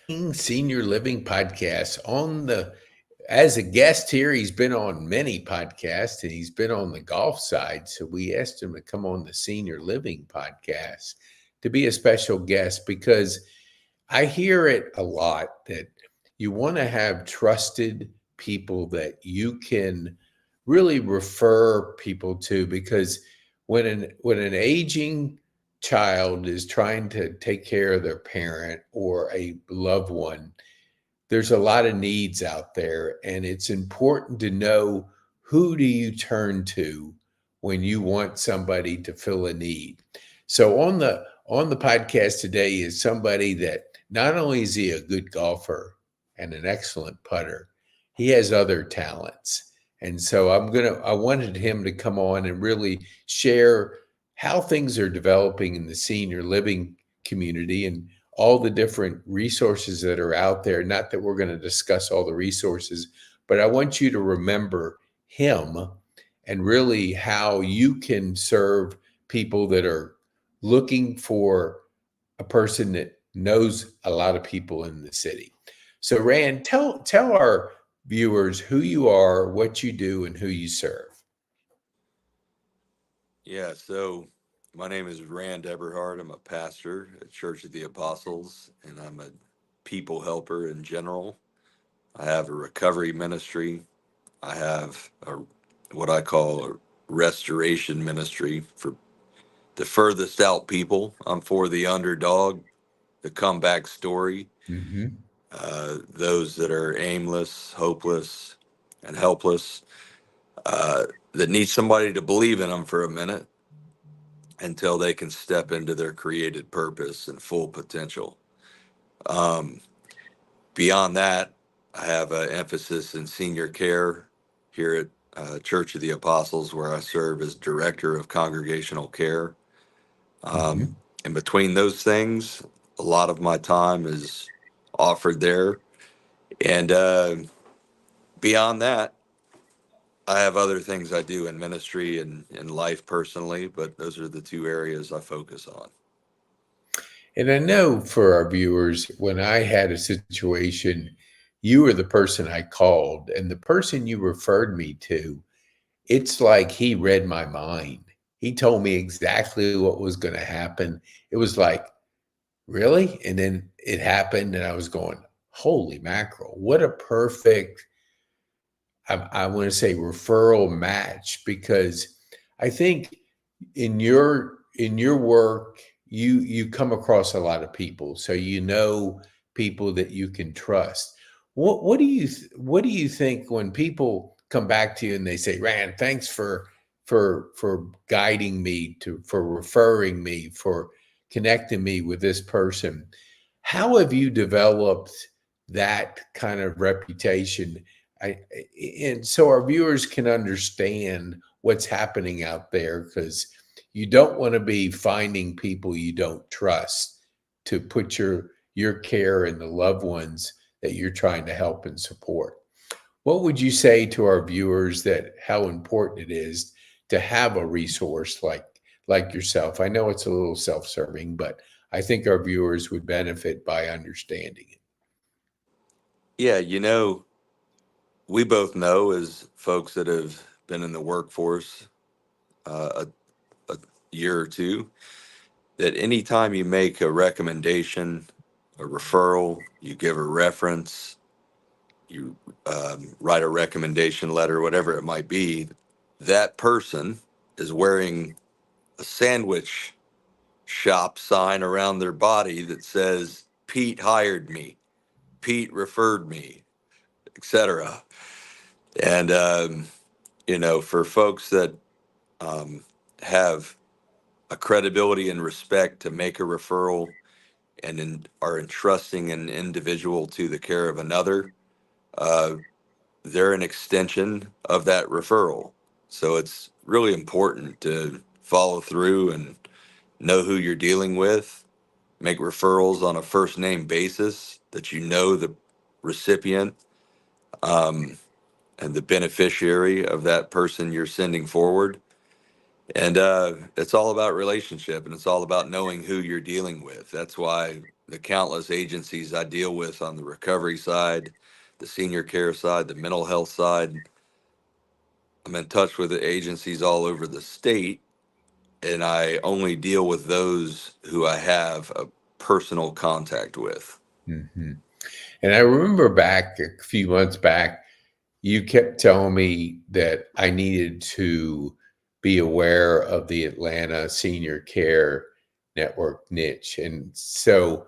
Senior Living Podcast on the as a guest here. He's been on many podcasts and he's been on the golf side. So we asked him to come on the Senior Living Podcast to be a special guest because I hear it a lot that you want to have trusted people that you can really refer people to, because when an aging child is trying to take care of their parent or a loved one, there's a lot of needs out there, and it's important to know who do you turn to when you want somebody to fill a need. So on the podcast today is somebody that not only is he a good golfer and an excellent putter, he has other talents. And so I wanted him to come on and really share how things are developing in the senior living community and all the different resources that are out there. Not that we're going to discuss all the resources, but I want you to remember him and really how you can serve people that are looking for a person that knows a lot of people in the city. So Rand, tell our viewers who you are, what you do, and who you serve. Yeah, so my name is Rand Eberhard. I'm a pastor at Church of the Apostles, and I'm a people helper in general. I have a recovery ministry. I have what I call a restoration ministry for the furthest out people. I'm for the underdog, the comeback story, Mm-hmm. those that are aimless, hopeless, and helpless, that need somebody to believe in them for a minute until they can step into their created purpose and full potential. Um, Beyond that, I have an emphasis in senior care here at Church of the Apostles, where I serve as director of congregational care. Mm-hmm. And between those things, a lot of my time is offered there. And beyond that, I have other things I do in ministry and in life personally, but those are the two areas I focus on. And I know for our viewers, when I had a situation, you were the person I called, and the person you referred me to, it's like he read my mind. He told me exactly what was going to happen. It was like, really? And then it happened, and I was going, holy mackerel, what a perfect, I want to say, referral match, because I think in your work you come across a lot of people, so you know people that you can trust. What do you think when people come back to you and they say, Rand, thanks for guiding me, for referring me, for connecting me with this person? How have you developed that kind of reputation? I, and so our viewers can understand what's happening out there, because you don't want to be finding people you don't trust to put your care in the loved ones that you're trying to help and support. What would you say to our viewers that how important it is to have a resource like yourself? I know it's a little self-serving, but I think our viewers would benefit by understanding it. Yeah, we both know as folks that have been in the workforce a year or two that anytime you make a recommendation, a referral, you give a reference, you write a recommendation letter, whatever it might be, that person is wearing a sandwich shop sign around their body that says, Pete hired me, Pete referred me, etc. And, for folks that um, have a credibility and respect to make a referral and are entrusting an individual to the care of another, uh, they're an extension of that referral. So it's really important to follow through and know who you're dealing with, make referrals on a first name basis that you know the recipient um, and the beneficiary of that person you're sending forward. And it's all about relationship, and it's all about knowing who you're dealing with. That's why the countless agencies I deal with on the recovery side, the senior care side, the mental health side. I'm in touch with the agencies all over the state, and I only deal with those who I have a personal contact with. Hmm. And I remember back a few months back, you kept telling me that I needed to be aware of the Atlanta Senior Care Network niche. And so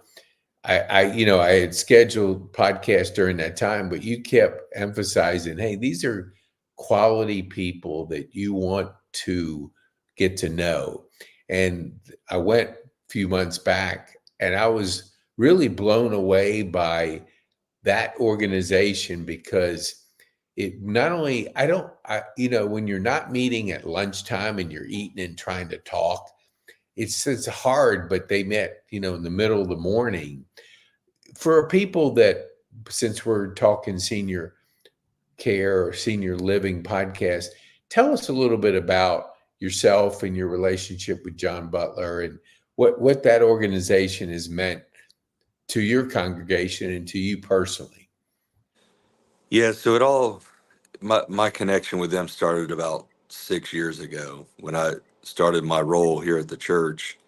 I had scheduled podcasts during that time, but you kept emphasizing, hey, these are quality people that you want to get to know. And I went a few months back and I was really blown away by that organization because it not only when you're not meeting at lunchtime and you're eating and trying to talk, it's hard, but they met, in the middle of the morning. For people that, since we're talking senior care or senior living podcast, tell us a little bit about yourself and your relationship with John Butler and what that organization has meant to your congregation and to you personally. Yeah, so it all my connection with them started about 6 years ago when I started my role here at the church.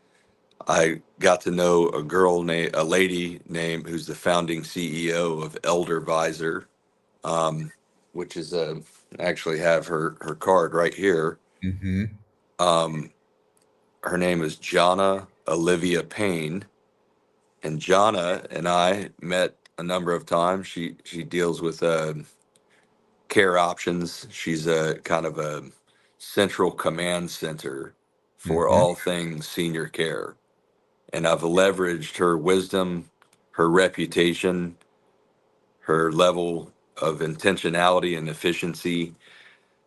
I got to know a lady named who's the founding CEO of Elder Visor, um, which is I actually have her card right here. Hmm. Um, Her name is Jana Olivia Payne, and Jana and I met a number of times. She deals with care options. She's a kind of a central command center for Hmm. all things senior care. And I've leveraged her wisdom, her reputation, her level of intentionality and efficiency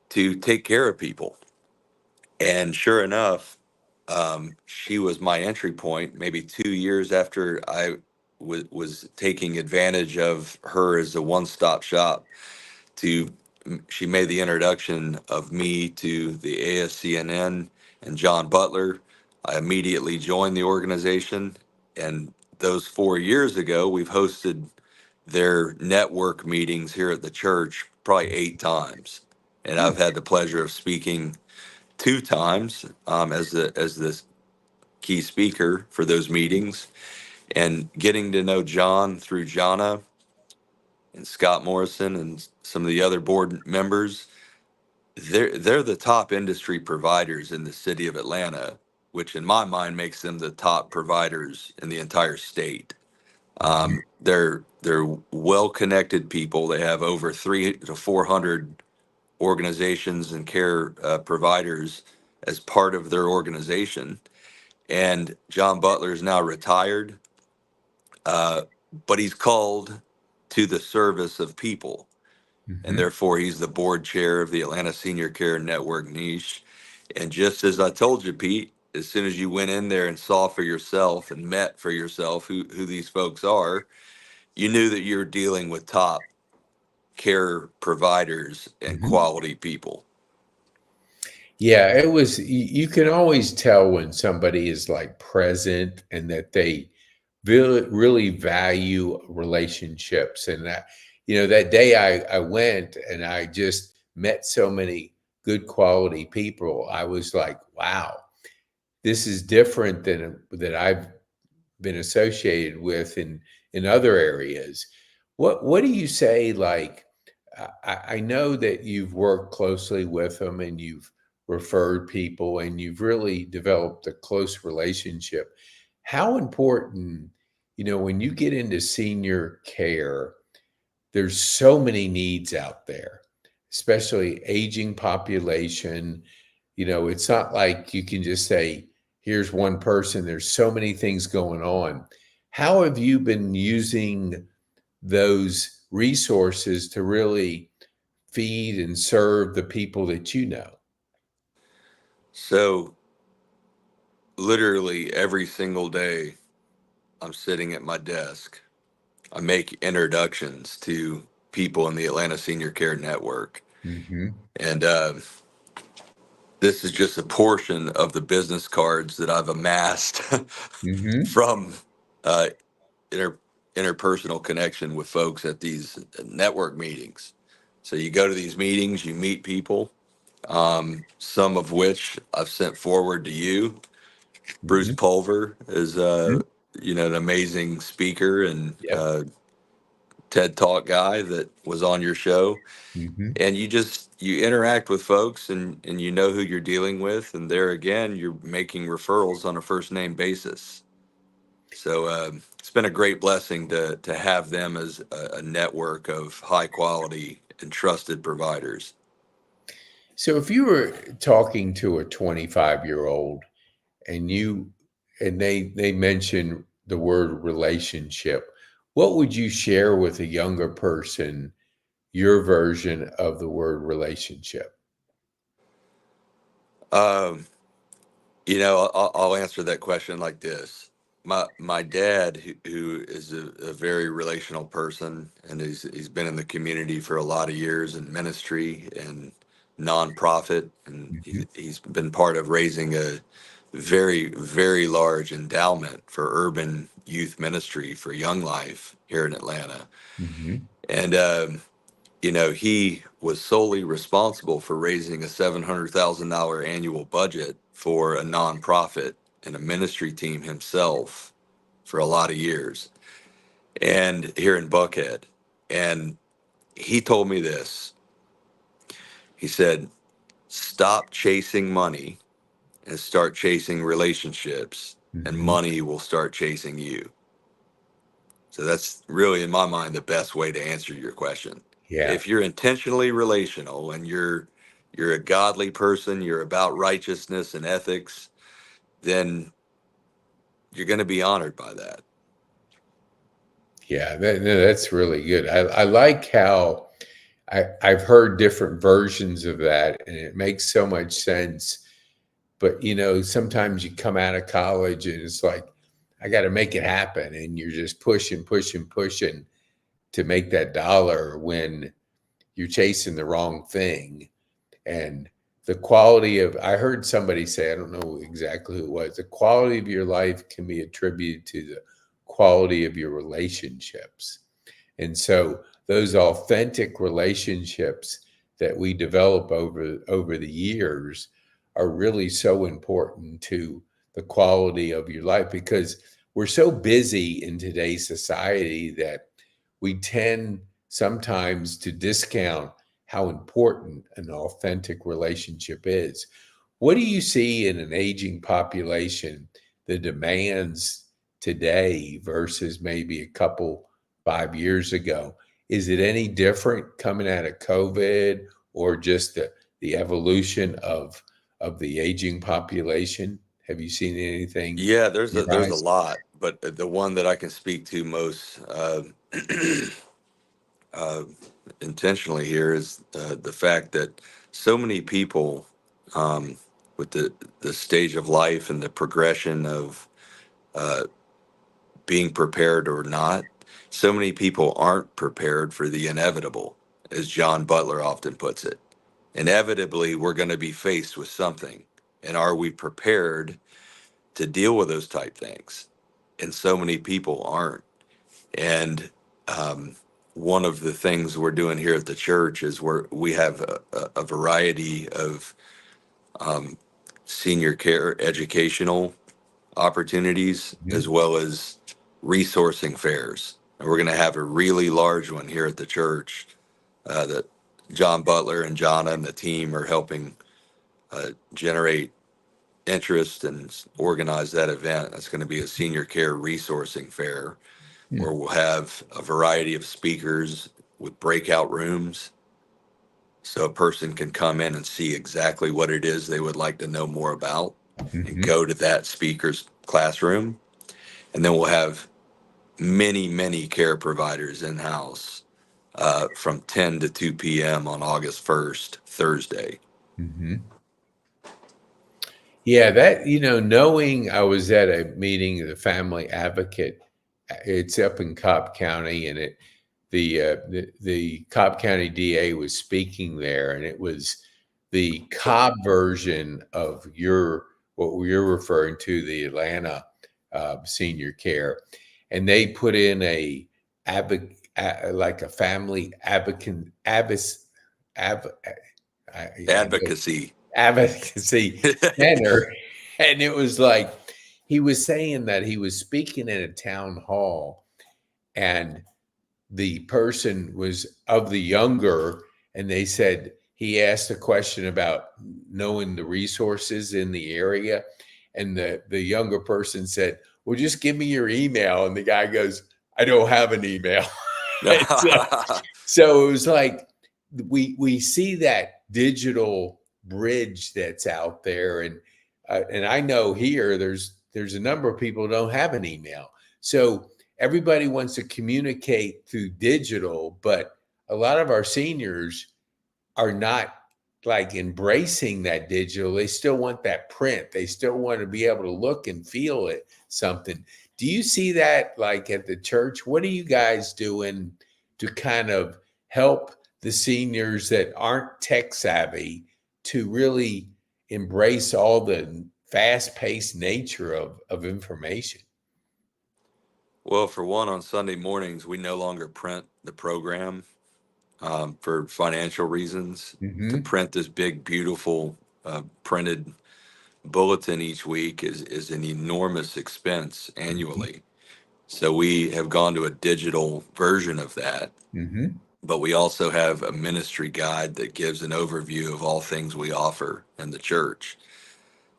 to take care of people. And sure enough, she was my entry point maybe 2 years after I was taking advantage of her as a one-stop shop to she made the introduction of me to the ASCNN and John Butler. I immediately joined the organization, and those 4 years ago, we've hosted their network meetings here at the church probably 8 times, and I've had the pleasure of speaking 2 times as the key speaker for those meetings, and getting to know John through Jana and Scott Morrison and some of the other board members. They're the top industry providers in the city of Atlanta, which in my mind makes them the top providers in the entire state. They're well connected people. They have over 300 to 400 organizations and care providers as part of their organization. And John Butler is now retired, uh, but he's called to the service of people, and Hmm. therefore he's the board chair of the Atlanta Senior Care Network niche. And just as I told you, Pete, as soon as you went in there and saw for yourself and met for yourself who these folks are, you knew that you're dealing with top care providers and Hmm. quality people. Yeah, it was, you can always tell when somebody is like present and that they really value relationships. And that, that day I went and I just met so many good quality people. I was like, wow, this is different than that I've been associated with in other areas. What do you say? Like, I know that you've worked closely with them and you've referred people and you've really developed a close relationship. How important, when you get into senior care, there's so many needs out there, especially aging population. It's not like you can just say, here's one person. There's so many things going on. How have you been using those resources to really feed and serve the people that you know? So literally every single day I'm sitting at my desk, I make introductions to people in the Atlanta Senior Care Network. Hmm. And this is just a portion of the business cards that I've amassed Hmm. from uh, interpersonal connection with folks at these network meetings. So you go to these meetings, you meet people, some of which I've sent forward to you. Bruce Mhm. Pulver is, Mhm. an amazing speaker and Yep. TED Talk guy that was on your show. Mhm. And you interact with folks, and you know who you're dealing with, and there again you're making referrals on a first name basis. So it's been a great blessing to have them as a network of high quality and trusted providers. So if you were talking to a 25-year-old and they mention the word relationship, what would you share with a younger person, your version of the word relationship? Um, I'll answer that question like this. My dad, who is a very relational person, and he's been in the community for a lot of years in ministry and nonprofit, and Mhm. he's been part of raising a very, very large endowment for urban youth ministry for Young Life here in Atlanta. Mhm. And he was solely responsible for raising a $700,000 annual budget for a nonprofit and a ministry team himself for a lot of years, and here in Buckhead. And he told me this. He said, "Stop chasing money and start chasing relationships, and Mhm. money will start chasing you." So that's really, in my mind, the best way to answer your question. Yeah. If you're intentionally relational and you're a godly person, you're about righteousness and ethics, then you're going to be honored by that. Yeah. No, that's really good. I like how I've heard different versions of that, and it makes so much sense. But sometimes you come out of college and it's like, I got to make it happen, and you're just pushing, pushing, pushing to make that dollar when you're chasing the wrong thing. And the quality of, I heard somebody say, I don't know exactly who it was, the quality of your life can be attributed to the quality of your relationships. And so those authentic relationships that we develop over the years are really so important to the quality of your life, because we're so busy in today's society that we tend sometimes to discount how important an authentic relationship is. What do you see in an aging population, the demands today versus maybe a couple 5 years ago? Is it any different coming out of COVID, or just the evolution of the aging population? Have you seen anything Yeah, in your there's a eyes? lot, but the one that I can speak to most uh, intentionally here is the fact that so many people, um, with the stage of life and the progression of uh, being prepared or not, so many people aren't prepared for the inevitable, as John Butler often puts it. Inevitably, we're going to be faced with something. And are we prepared to deal with those type things? And so many people aren't. And one of the things we're doing here at the church is we have a variety of um, senior care educational opportunities, as Mhm. well as resourcing fairs. And we're going to have a really large one here at the church that John Butler and Jonna and the team are helping generate interest and organize that event. That's going to be a senior care resourcing fair where we'll have a variety of speakers with breakout rooms, so a person can come in and see exactly what it is they would like to know more about and Mhm. go to that speaker's classroom. And then we'll have many, many care providers in house from 10 to 2 p.m. on August 1st, Thursday. Mhm. Yeah, that, knowing I was at a meeting of the Family Advocate, it's up in Cobb County, and the Cobb County DA was speaking there, and it was the Cobb version of what you're referring to, the Atlanta senior care. and they put in like a family Advocacy. advocacy center. And it was like, he was saying that he was speaking in a town hall, and the person was of the younger, and they said, he asked a question about knowing the resources in the area. And the younger person said, well, just give me your email. And the guy goes, I don't have an email. So it was like, we see that digital bridge that's out there. And I know here there's a number of people who don't have an email. So everybody wants to communicate through digital, but a lot of our seniors are not like embracing that digital. They still want that print. They still want to be able to look and feel it, something. Do you see that like at the church? What are you guys doing to kind of help the seniors that aren't tech savvy to really embrace all the fast-paced nature of information? Well, for one, on Sunday mornings, we no longer print the program for financial reasons. To Mm-hmm. print this big, beautiful printed bulletin each week is an enormous expense annually. So we have gone to a digital version of that, Mm-hmm. but we also have a ministry guide that gives an overview of all things we offer in the church.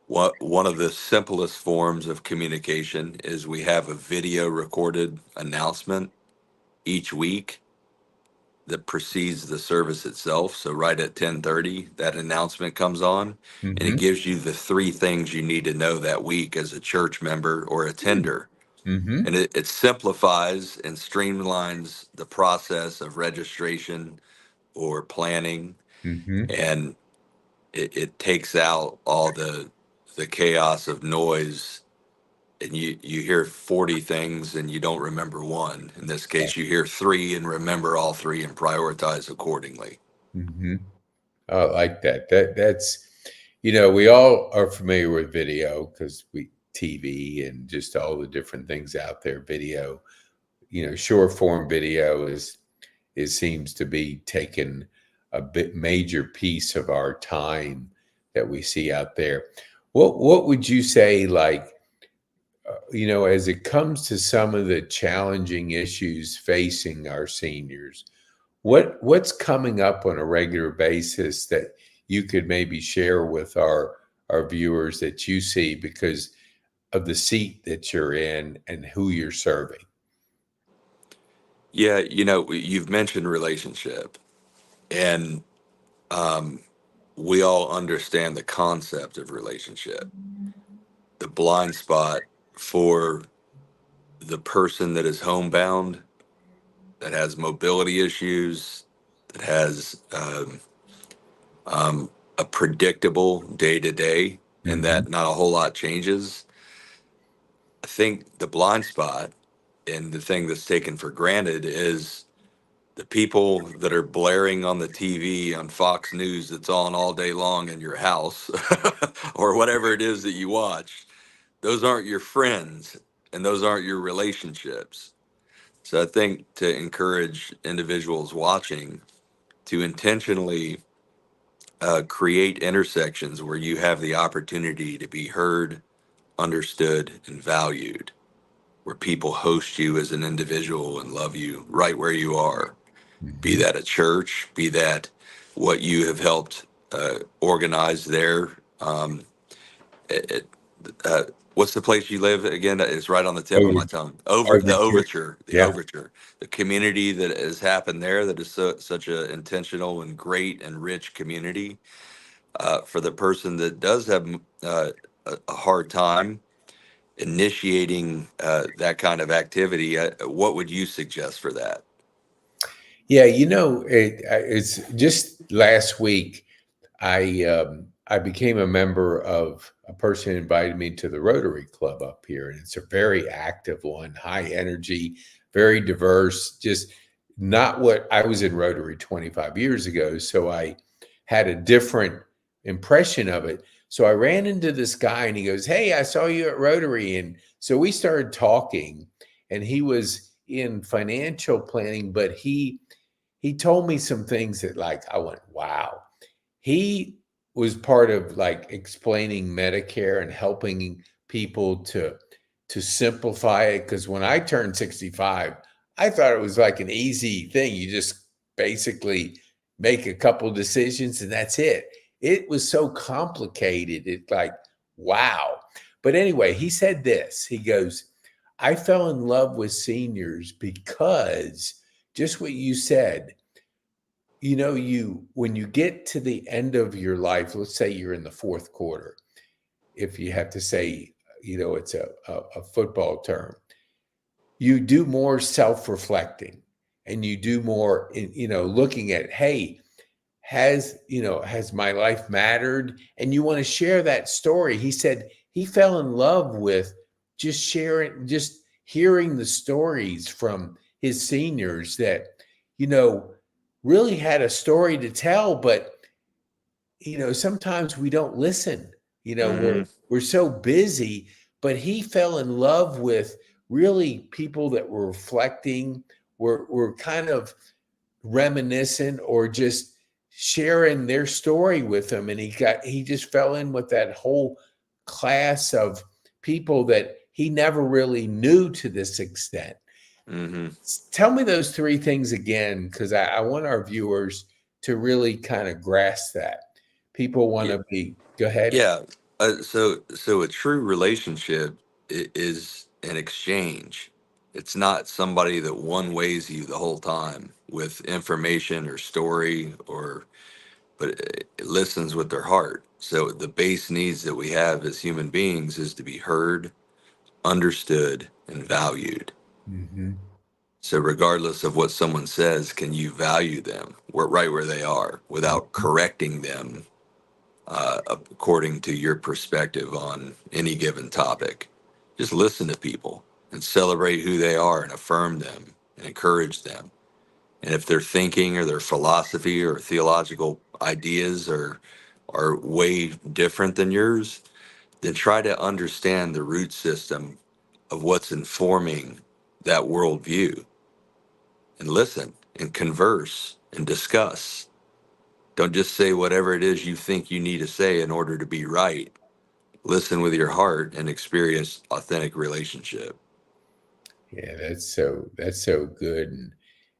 One of the simplest forms of communication is we have a video recorded announcement each week that precedes the service itself. So right at 10:30, that announcement comes on, and Mm-hmm. it gives you the three things you need to know that week as a church member or attender. Mm-hmm. And it simplifies and streamlines the process of registration or planning, Mm-hmm. and it takes out all the chaos of noise. And you hear 40 things and you don't remember one. In this case, you hear three and remember all three and prioritize accordingly. Mm-hmm. I like that. That's, we all are familiar with video because we TV and just all the different things out there. Video, short form video it seems to be taking a bit major piece of our time that we see out there. What would you say, like, as it comes to some of the challenging issues facing our seniors? What's coming up on a regular basis that you could maybe share with our viewers that you see because of the seat that you're in and who you're serving? Yeah, you've mentioned relationship, and we all understand the concept of relationship. The blind spot for the person that is homebound, that has mobility issues, that has a predictable day to day, and Mm-hmm. that not a whole lot changes. I think the blind spot and the thing that's taken for granted is the people that are blaring on the TV on Fox News that's on all day long in your house or whatever it is that you watch. Those aren't your friends and those aren't your relationships. So I think to encourage individuals watching to intentionally create intersections where you have the opportunity to be heard, understood, and valued, where people host you as an individual and love you right where you are, be Mm-hmm. that a church, be that what you have helped organize there. It, it, what's the place you live again? It's right on the tip of Over, my tongue. Over the Overture. overture, the Yeah. overture, the community that has happened there. That is such a intentional and great and rich community for the person that does have a hard time initiating that kind of activity. What would you suggest for that? Yeah, it's just last week. I became a member of a person invited me to the Rotary Club up here, and it's a very active one, high energy, very diverse. Just not what I was in Rotary 25 years ago, so I had a different impression of it. So I ran into this guy, and he goes, "Hey, I saw you at Rotary," and so we started talking. and he was in financial planning, but he told me some things that like I went, wow. He was part of like explaining Medicare and helping people to simplify it. Because when I turned 65, I thought it was like an easy thing. You just basically make a couple decisions and that's it. It was so complicated. It's like, wow. But anyway, he said this. He goes, I fell in love with seniors because just what you said, when you get to the end of your life, let's say you're in the fourth quarter, if you have to say, it's a football term, you do more self-reflecting and you do more looking at, hey, has my life mattered? And you want to share that story. He said he fell in love with just hearing the stories from his seniors that, really had a story to tell, but, sometimes we don't listen, Hmm. we're so busy, but he fell in love with really people that were reflecting, were kind of reminiscent or just sharing their story with him. And he just fell in with that whole class of people that he never really knew to this extent. Hmm. Tell me those three things again, because I want our viewers to really kind of grasp that. People want Yeah. to go ahead. Yeah. So a true relationship is an exchange. It's not somebody that one ways you the whole time with information or story, but it listens with their heart. So the base needs that we have as human beings is to be heard, understood, and valued. Hmm. So regardless of what someone says, can you value them right where they are without correcting them according to your perspective on any given topic? Just listen to people and celebrate who they are and affirm them and encourage them. And if their thinking or their philosophy or theological ideas are way different than yours, then try to understand the root system of what's informing that worldview and listen and converse and discuss. Don't just say whatever it is you think you need to say in order to be right. Listen with your heart and experience authentic relationship. Yeah, that's so good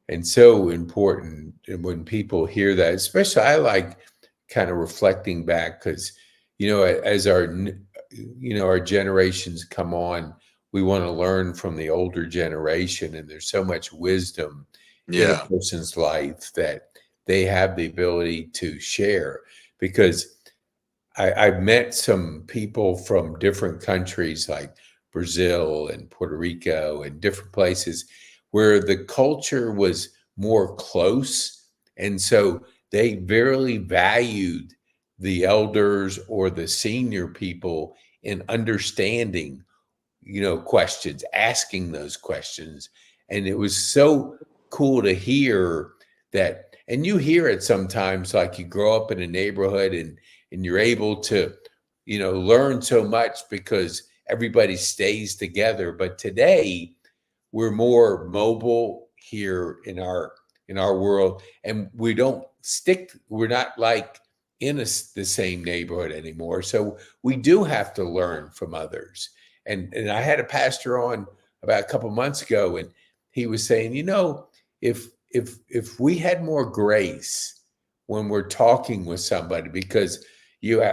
and so important. And when people hear that, especially I like kind of reflecting back because as our generations come on, we want to learn from the older generation, and there's so much wisdom in a Yeah. person's life that they have the ability to share. Because I've met some people from different countries like Brazil and Puerto Rico and different places where the culture was more close. And so they very valued the elders or the senior people in understanding, questions, asking those questions. And it was so cool to hear that. And you hear it sometimes, like you grow up in a neighborhood and you're able to, learn so much because everybody stays together. But today we're more mobile here in our world, and we're not like in the same neighborhood anymore. So we do have to learn from others. And I had a pastor on about a couple months ago, and he was saying, if we had more grace when we're talking with somebody, because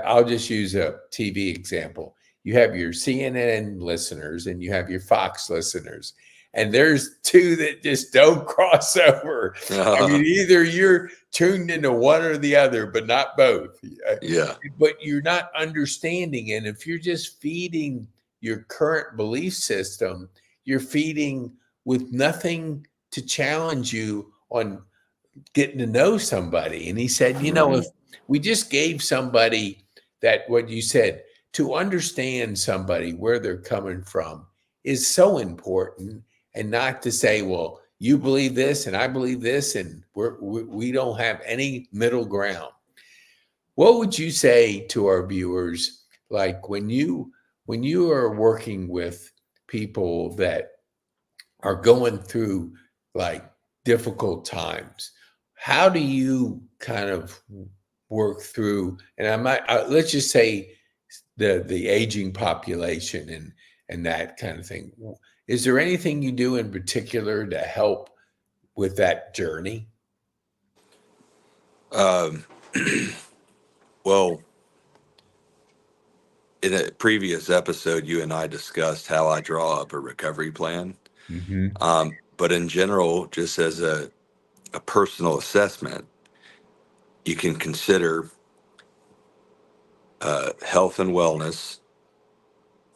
I'll just use a TV example. You have your CNN listeners and you have your Fox listeners, and there's two that just don't cross over. I mean, either you're tuned into one or the other, but not both. Yeah. But you're not understanding. And if you're just feeding your current belief system, you're feeding with nothing to challenge you on getting to know somebody. And he said, Mhm. if we just gave somebody that, what you said, to understand somebody where they're coming from is so important, and not to say, well, you believe this and I believe this, and we don't have any middle ground. What would you say to our viewers, like when you are working with people that are going through like difficult times, how do you kind of work through? And let's just say the aging population and that kind of thing. Is there anything you do in particular to help with that journey? Um, well, in a previous episode, you and I discussed how I draw up a recovery plan. Mm-hmm. But in general, just as a personal assessment, you can consider health and wellness.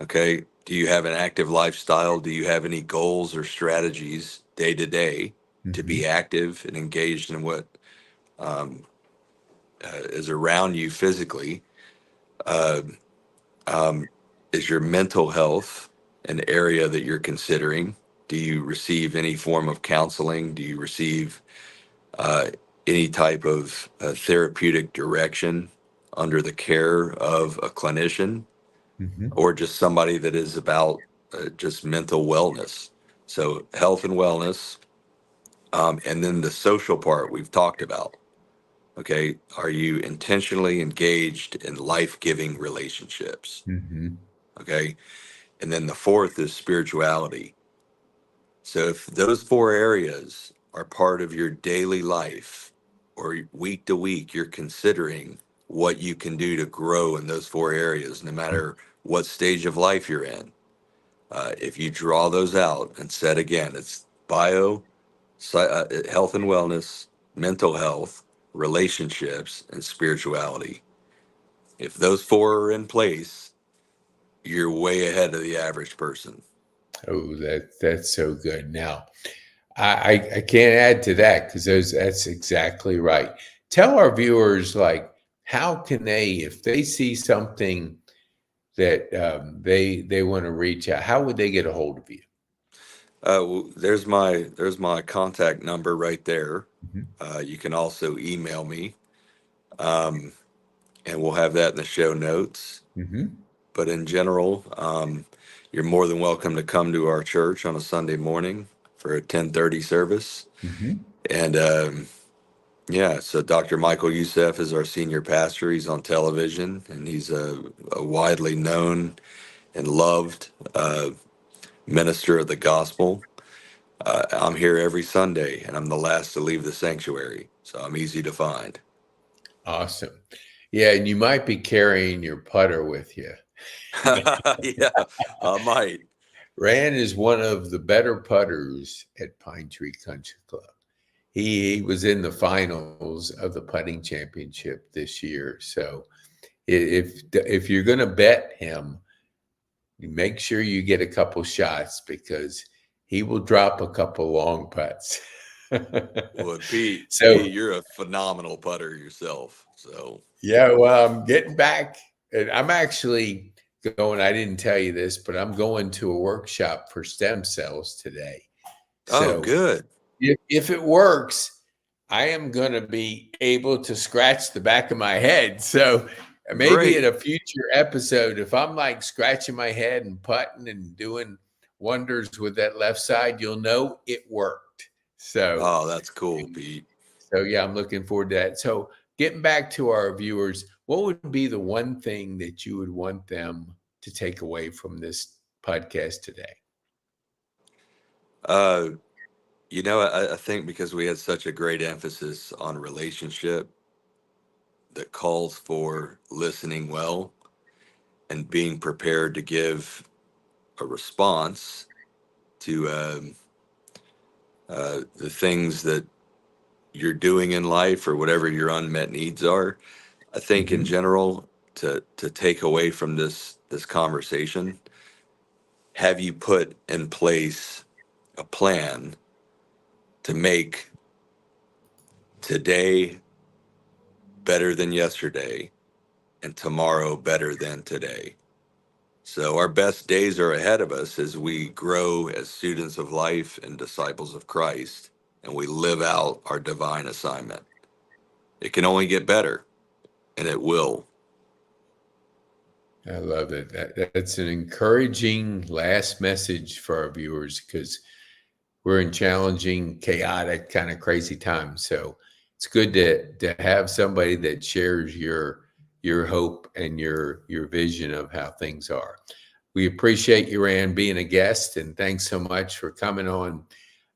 Okay. Do you have an active lifestyle? Do you have any goals or strategies day to day to Mm-hmm. be active and engaged in what um, is around you physically? Uh, um, is your mental health an area that you're considering? Do you receive any form of counseling? Do you receive uh, any type of therapeutic direction under the care of a clinician Mm-hmm. or just somebody that is about just mental wellness? So, health and wellness. And then the social part we've talked about. Okay. Are you intentionally engaged in life giving relationships? Mm-hmm. Okay. And then the fourth is spirituality. So if those four areas are part of your daily life or week to week, you're considering what you can do to grow in those four areas, no matter what stage of life you're in. If you draw those out and said again, it's health and wellness, mental health, relationships, and spirituality. If those four are in place, you're way ahead of the average person. Oh, that's so good. Now, I can't add to that because that's exactly right. Tell our viewers like how can they, if they see something that they want to reach out, how would they get a hold of you? Well, there's my contact number right there. Mm-hmm. You can also email me, um, and we'll have that in the show notes. Mm-hmm. But in general, you're more than welcome to come to our church on a Sunday morning for a 10:30 service. Mm-hmm. And yeah, so Dr. Michael Youssef is our senior pastor. He's on television, and he's a widely known and loved minister of the gospel. I'm here every Sunday, and I'm the last to leave the sanctuary, so I'm easy to find. Awesome. Yeah, and you might be carrying your putter with you. Yeah, I might. Rand is one of the better putters at Pine Tree Country Club. He was in the finals of the putting championship this year. So if you're going to bet him, you make sure you get a couple shots because he will drop a couple long putts. Well, Pete, So you're a phenomenal putter yourself. So, yeah, well, I'm getting back, and I'm actually going. I didn't tell you this, but I'm going to a workshop for stem cells today. oh, So good. if it works, I am going to be able to scratch the back of my head. So maybe in Great. a future episode, if I'm like scratching my head and putting and doing wonders with that left side, you'll know it worked. So, Oh, that's cool, Pete. so yeah, I'm looking forward to that. So getting back to our viewers, what would be the one thing that you would want them to take away from this podcast today? Uh, I think because we had such a great emphasis on relationship that calls for listening well and being prepared to give a response to the things that you're doing in life or whatever your unmet needs are. I think in Mm-hmm. general, to take away from this conversation, have you put in place a plan to make today better than yesterday and tomorrow better than today? So our best days are ahead of us as we grow as students of life and disciples of Christ, and we live out our divine assignment. It can only get better, and it will. I love it. That's an encouraging last message for our viewers because we're in challenging, chaotic, kind of crazy times. So it's good to have somebody that shares your hope and your vision of how things are. We appreciate you, Rand, being a guest, and thanks so much for coming on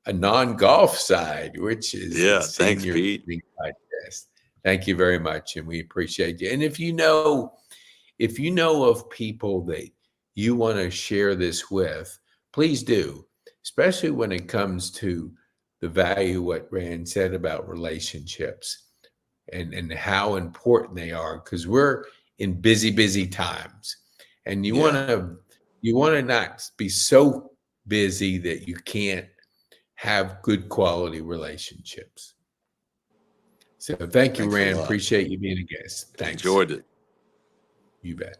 a non-golf side, which is the Yeah, thanks, Senior Pete. Living Podcast. Thank you very much, and we appreciate you. And if you know of people that you want to share this with, please do, especially when it comes to the value what Rand said about relationships and how important they are, because we're in busy times, and you want Yeah, to not be so busy that you can't have good quality relationships. So thank you, thanks a Rand. lot. Appreciate you being a guest. Thanks. Enjoyed it. You bet.